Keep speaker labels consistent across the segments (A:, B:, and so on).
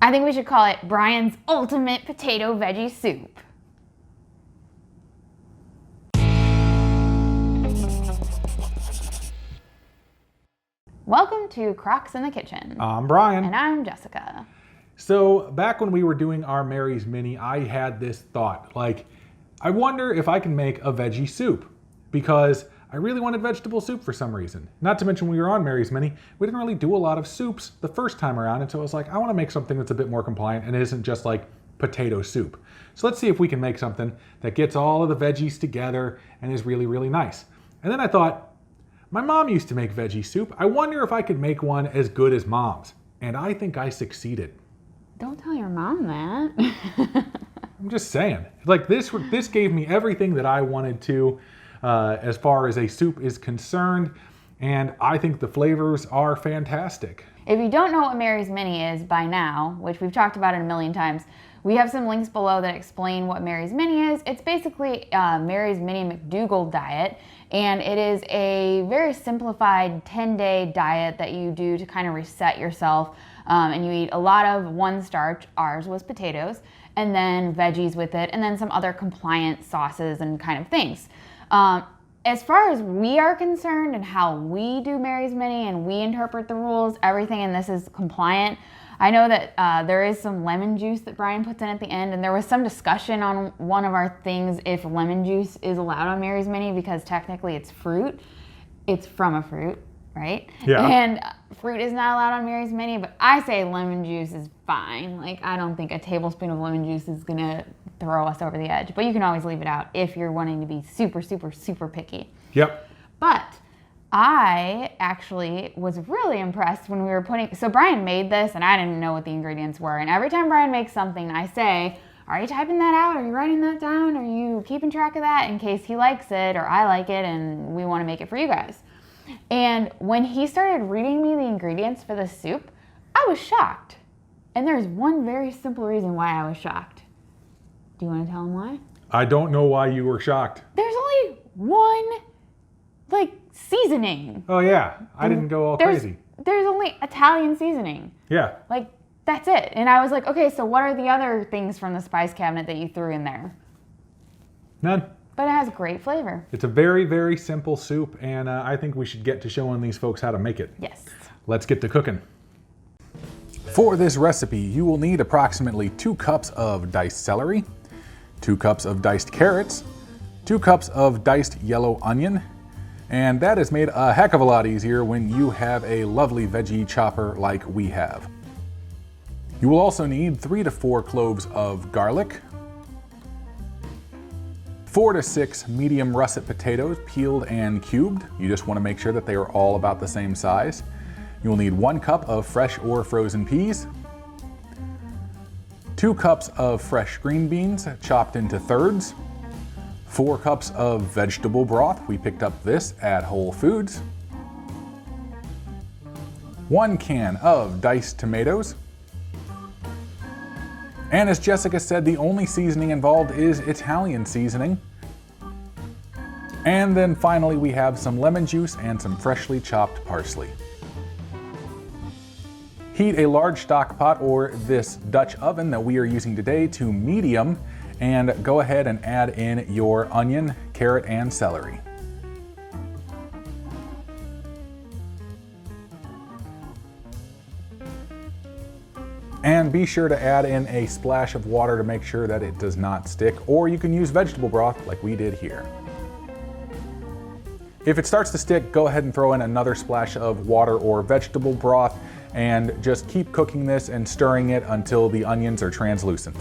A: I think we should call it Brian's Ultimate Potato Veggie Soup. Welcome to Crocs in the Kitchen.
B: I'm Brian.
A: And I'm Jessica.
B: So back when we were doing our Mary's Mini, I had this thought, like, I wonder if I can make a veggie soup, because I really wanted vegetable soup for some reason. Not to mention, we were on Mary's Mini, we didn't really do a lot of soups the first time around, and so I was like, I want to make something that's a bit more compliant and isn't just like potato soup. So let's see if we can make something that gets all of the veggies together and is really, really nice. And then I thought, my mom used to make veggie soup. I wonder if I could make one as good as mom's. And I think I succeeded.
A: Don't tell your mom that.
B: I'm just saying. Like this gave me everything that I wanted to as far as a soup is concerned. And I think the flavors are fantastic.
A: If you don't know what Mary's Mini is by now, which we've talked about it a million times, we have some links below that explain what Mary's Mini is. It's basically Mary's Mini McDougall diet, and it is a very simplified 10-day diet that you do to kind of reset yourself, and you eat a lot of one starch. Ours was potatoes, and then veggies with it, and then some other compliant sauces and kind of things. As far as we are concerned and how we do Mary's Mini and we interpret the rules, everything in this is compliant. I know that there is some lemon juice that Brian puts in at the end, and there was some discussion on one of our things if lemon juice is allowed on Mary's Mini, because technically it's fruit. It's from a fruit, right?
B: Yeah.
A: And fruit is not allowed on Mary's Mini, but I say lemon juice is fine. Like, I don't think a tablespoon of lemon juice is gonna throw us over the edge, but you can always leave it out if you're wanting to be super, super, super picky.
B: Yep.
A: But I actually was really impressed when we were so Brian made this and I didn't know what the ingredients were. And every time Brian makes something, I say, are you typing that out? Are you writing that down? Are you keeping track of that in case he likes it or I like it and we want to make it for you guys? And when he started reading me the ingredients for the soup, I was shocked. And there's one very simple reason why I was shocked. Do you want to tell him why?
B: I don't know why you were shocked.
A: There's only one, seasoning.
B: Oh yeah, I didn't go all crazy.
A: There's only Italian seasoning.
B: Yeah.
A: That's it. And I was like, okay, so what are the other things from the spice cabinet that you threw in there?
B: None.
A: But it has great flavor.
B: It's a very, very simple soup, and I think we should get to showing these folks how to make it.
A: Yes.
B: Let's get to cooking. For this recipe, you will need approximately 2 cups of diced celery, 2 cups of diced carrots, 2 cups of diced yellow onion, and that is made a heck of a lot easier when you have a lovely veggie chopper like we have. You will also need 3 to 4 cloves of garlic, 4 to 6 medium russet potatoes peeled and cubed. You just want to make sure that they are all about the same size. You will need 1 cup of fresh or frozen peas, 2 cups of fresh green beans chopped into thirds, 4 cups of vegetable broth. We picked up this at Whole Foods. 1 can of diced tomatoes. And as Jessica said, the only seasoning involved is Italian seasoning. And then finally we have some lemon juice and some freshly chopped parsley. Heat a large stock pot or this Dutch oven that we are using today to medium, and go ahead and add in your onion, carrot, and celery. And be sure to add in a splash of water to make sure that it does not stick, or you can use vegetable broth like we did here. If it starts to stick, go ahead and throw in another splash of water or vegetable broth, and just keep cooking this and stirring it until the onions are translucent.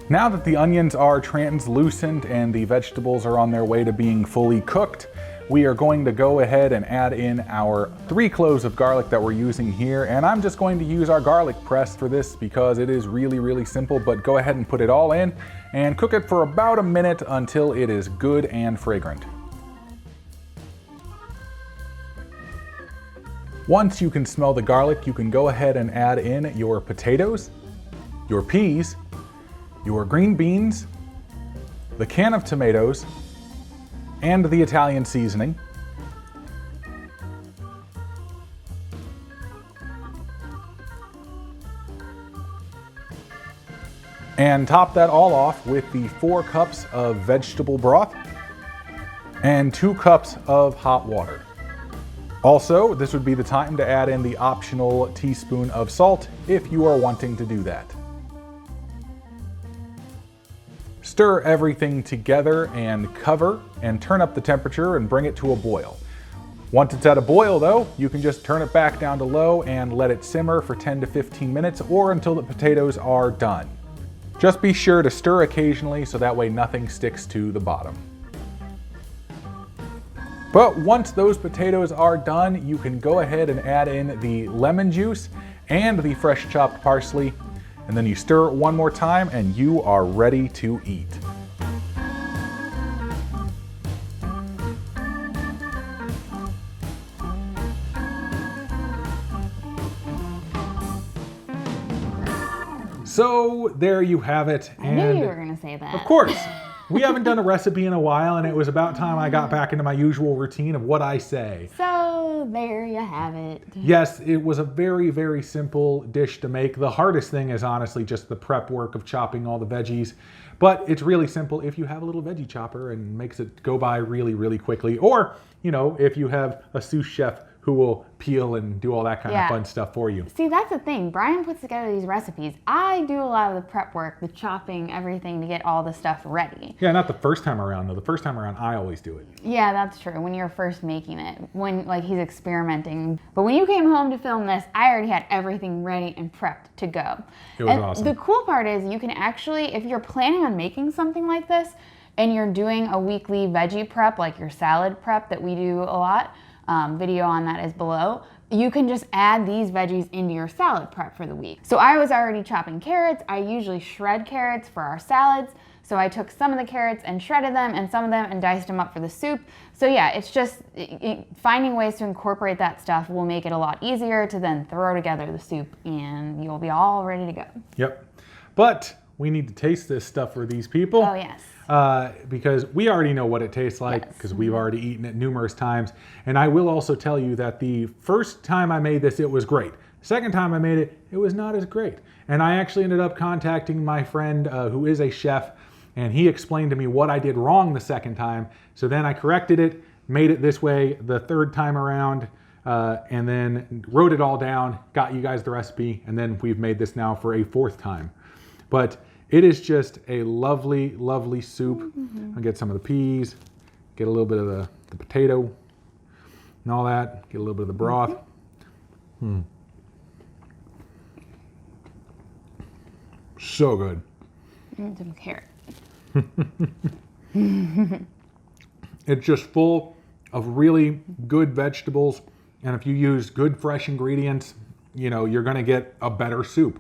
B: Now that the onions are translucent and the vegetables are on their way to being fully cooked, we are going to go ahead and add in our 3 cloves of garlic that we're using here. And I'm just going to use our garlic press for this because it is really, really simple, but go ahead and put it all in and cook it for about a minute until it is good and fragrant. Once you can smell the garlic, you can go ahead and add in your potatoes, your peas, your green beans, the can of tomatoes, and the Italian seasoning. And top that all off with the 4 cups of vegetable broth and 2 cups of hot water. Also, this would be the time to add in the optional teaspoon of salt if you are wanting to do that. Stir everything together and cover and turn up the temperature and bring it to a boil. Once it's at a boil though, you can just turn it back down to low and let it simmer for 10 to 15 minutes or until the potatoes are done. Just be sure to stir occasionally so that way nothing sticks to the bottom. But once those potatoes are done, you can go ahead and add in the lemon juice and the fresh chopped parsley, and then you stir it one more time and you are ready to eat. So there you have it.
A: I knew you were going to say that.
B: Of course. We haven't done a recipe in a while, and it was about time I got back into my usual routine of what I say.
A: So there you have it.
B: Yes, it was a very, very simple dish to make. The hardest thing is honestly just the prep work of chopping all the veggies. But it's really simple if you have a little veggie chopper and makes it go by really, really quickly. Or, you know, if you have a sous chef who will peel and do all that kind of fun stuff for you.
A: See, that's the thing. Brian puts together these recipes. I do a lot of the prep work, the chopping, everything to get all the stuff ready.
B: Yeah, not the first time around though. The first time around, I always do it.
A: Yeah, that's true. When you're first making it, when like he's experimenting. But when you came home to film this, I already had everything ready and prepped to go.
B: It was awesome.
A: The cool part is you can actually, if you're planning on making something like this and you're doing a weekly veggie prep, like your salad prep that we do a lot, video on that is below, you can just add these veggies into your salad prep for the week. So I was already chopping carrots. I usually shred carrots for our salads. So I took some of the carrots and shredded them and some of them and diced them up for the soup. So yeah, it's just finding ways to incorporate that stuff will make it a lot easier to then throw together the soup and you'll be all ready to go.
B: Yep. But we need to taste this stuff for these people.
A: Oh yes.
B: Because we already know what it tastes like because we've already eaten it numerous times. And I will also tell you that the first time I made this, it was great. Second time I made it, it was not as great. And I actually ended up contacting my friend who is a chef, and he explained to me what I did wrong the second time. So then I corrected it, made it this way the third time around, and then wrote it all down, got you guys the recipe, and then we've made this now for a 4th time. But it is just a lovely, lovely soup. I'll get some of the peas, get a little bit of the potato and all that, get a little bit of the broth. So good.
A: And some carrot.
B: It's just full of really good vegetables. And if you use good fresh ingredients, you know, you're gonna get a better soup.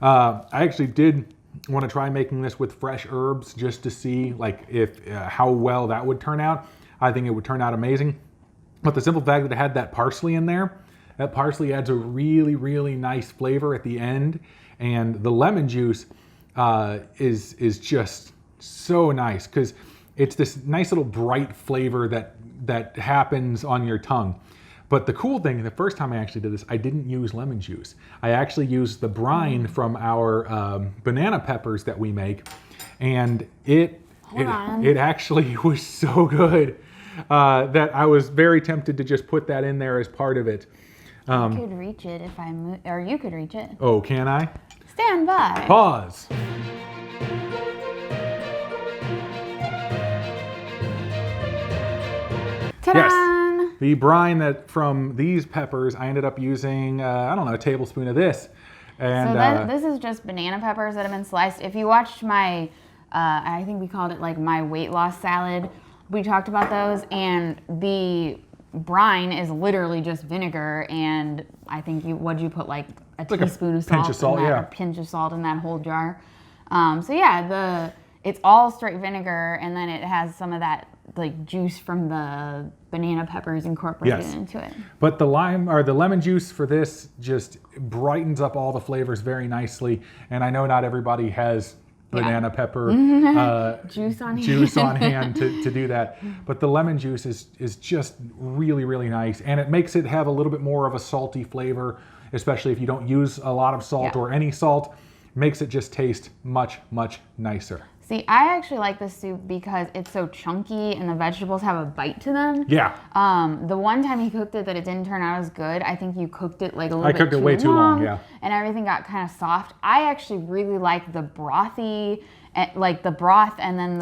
B: I actually did want to try making this with fresh herbs just to see like if how well that would turn out. I think it would turn out amazing. But the simple fact that it had that parsley in there, that parsley adds a really, really nice flavor at the end. And the lemon juice is just so nice because it's this nice little bright flavor that happens on your tongue. But the cool thing, the first time I actually did this, I didn't use lemon juice. I actually used the brine from our banana peppers that we make. And it actually was so good that I was very tempted to just put that in there as part of it.
A: I could reach it if I move, or you could reach it.
B: Oh, can I?
A: Stand by.
B: Pause.
A: Ta-da!
B: Yes. The brine that from these peppers, I ended up using, I don't know, a tablespoon of this. And
A: so this is just banana peppers that have been sliced. If you watched my, I think we called it like my weight loss salad, we talked about those, and the brine is literally just vinegar, and I think what'd you put, like a teaspoon of salt,
B: pinch of salt,
A: in that, a pinch of salt in that whole jar. So yeah, it's all straight vinegar, and then it has some of that like juice from the banana peppers incorporated into it.
B: But the lime or the lemon juice for this just brightens up all the flavors very nicely. And I know not everybody has banana pepper juice on hand to do that. But the lemon juice is just really, really nice. And it makes it have a little bit more of a salty flavor, especially if you don't use a lot of salt or any salt. makes it just taste much, much nicer.
A: See, I actually like this soup because it's so chunky and the vegetables have a bite to them.
B: Yeah.
A: The one time you cooked it that it didn't turn out as good, I think you cooked it like a little bit
B: I cooked it way too long, yeah.
A: And everything got kind of soft. I actually really like the brothy, like the broth and then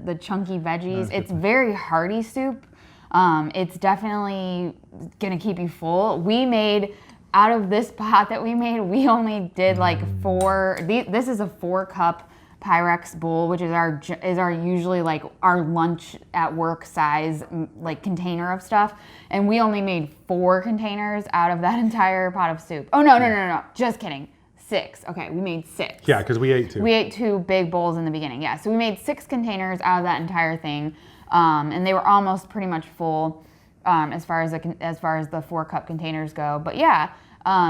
A: the chunky veggies. It's very hearty soup. It's definitely gonna keep you full. We made, out of this pot that we made, we only did like 4, this is a 4-cup Pyrex bowl, which is our usually like our lunch at work size like container of stuff, and we only made 4 containers out of that entire pot of soup. Oh no, just kidding, 6. Okay, we made 6.
B: Yeah, because we ate 2.
A: We ate 2 big bowls in the beginning. Yeah, so we made 6 containers out of that entire thing, and they were almost pretty much full as far as the 4-cup containers go. But yeah.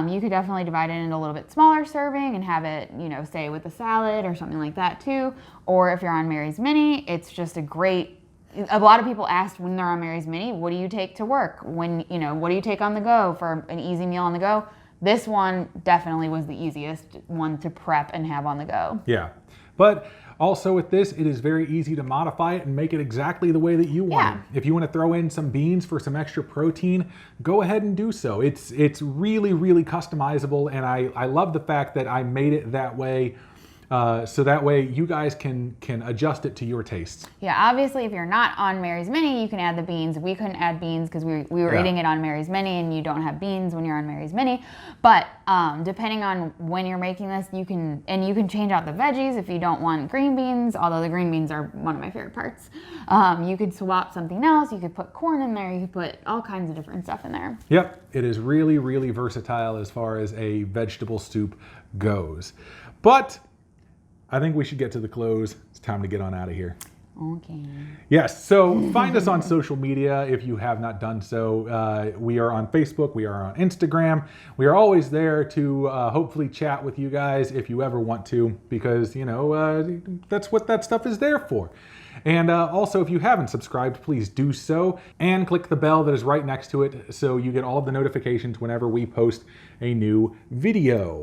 A: You could definitely divide it into a little bit smaller serving and have it, say with a salad or something like that too. Or if you're on Mary's Mini, it's just a lot of people ask when they're on Mary's Mini, what do you take to work? What do you take on the go for an easy meal on the go? This one definitely was the easiest one to prep and have on the go.
B: Yeah, but also with this, it is very easy to modify it and make it exactly the way that you want it. If you want to throw in some beans for some extra protein, go ahead and do so. It's really, really customizable, and I love the fact that I made it that way, so that way you guys can adjust it to your tastes.
A: Yeah, obviously if you're not on Mary's Mini, you can add the beans. We couldn't add beans because we were eating it on Mary's Mini, and you don't have beans when you're on Mary's Mini. But depending on when you're making this, you can change out the veggies if you don't want green beans, although the green beans are one of my favorite parts. You could swap something else. You could put corn in there. You could put all kinds of different stuff in there.
B: Yep, it is really, really versatile as far as a vegetable soup goes. But I think we should get to the close. It's time to get on out of here.
A: Okay.
B: Yes, so find us on social media if you have not done so. We are on Facebook, we are on Instagram. We are always there to hopefully chat with you guys if you ever want to, because, that's what that stuff is there for. And also, if you haven't subscribed, please do so, and click the bell that is right next to it so you get all of the notifications whenever we post a new video.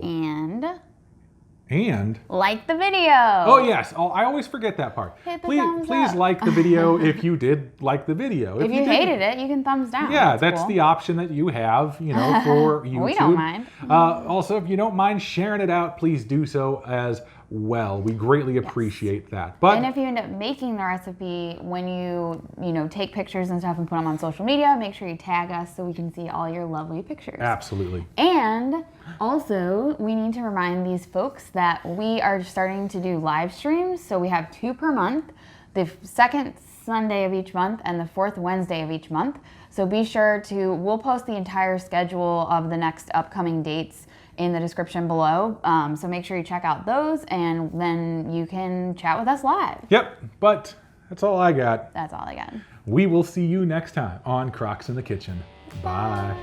B: And
A: like the video.
B: Oh yes, I always forget that part.
A: Hit the thumbs
B: please
A: up.
B: Like the video if you did like the video.
A: If you hated it, you can thumbs down.
B: Yeah, that's
A: cool.
B: the option that you have, for YouTube.
A: We don't mind.
B: Also, if you don't mind sharing it out, please do so as well. We greatly appreciate that. But
A: and if you end up making the recipe, when you take pictures and stuff and put them on social media, make sure you tag us so we can see all your lovely pictures.
B: Absolutely.
A: And also, we need to remind these folks that we are starting to do live streams. So we have 2 per month, the second Sunday of each month and the 4th Wednesday of each month. So be sure we'll post the entire schedule of the next upcoming dates in the description below. So make sure you check out those, and then you can chat with us live.
B: Yep, but that's all I got.
A: That's all I got.
B: We will see you next time on Crocs in the Kitchen. Bye.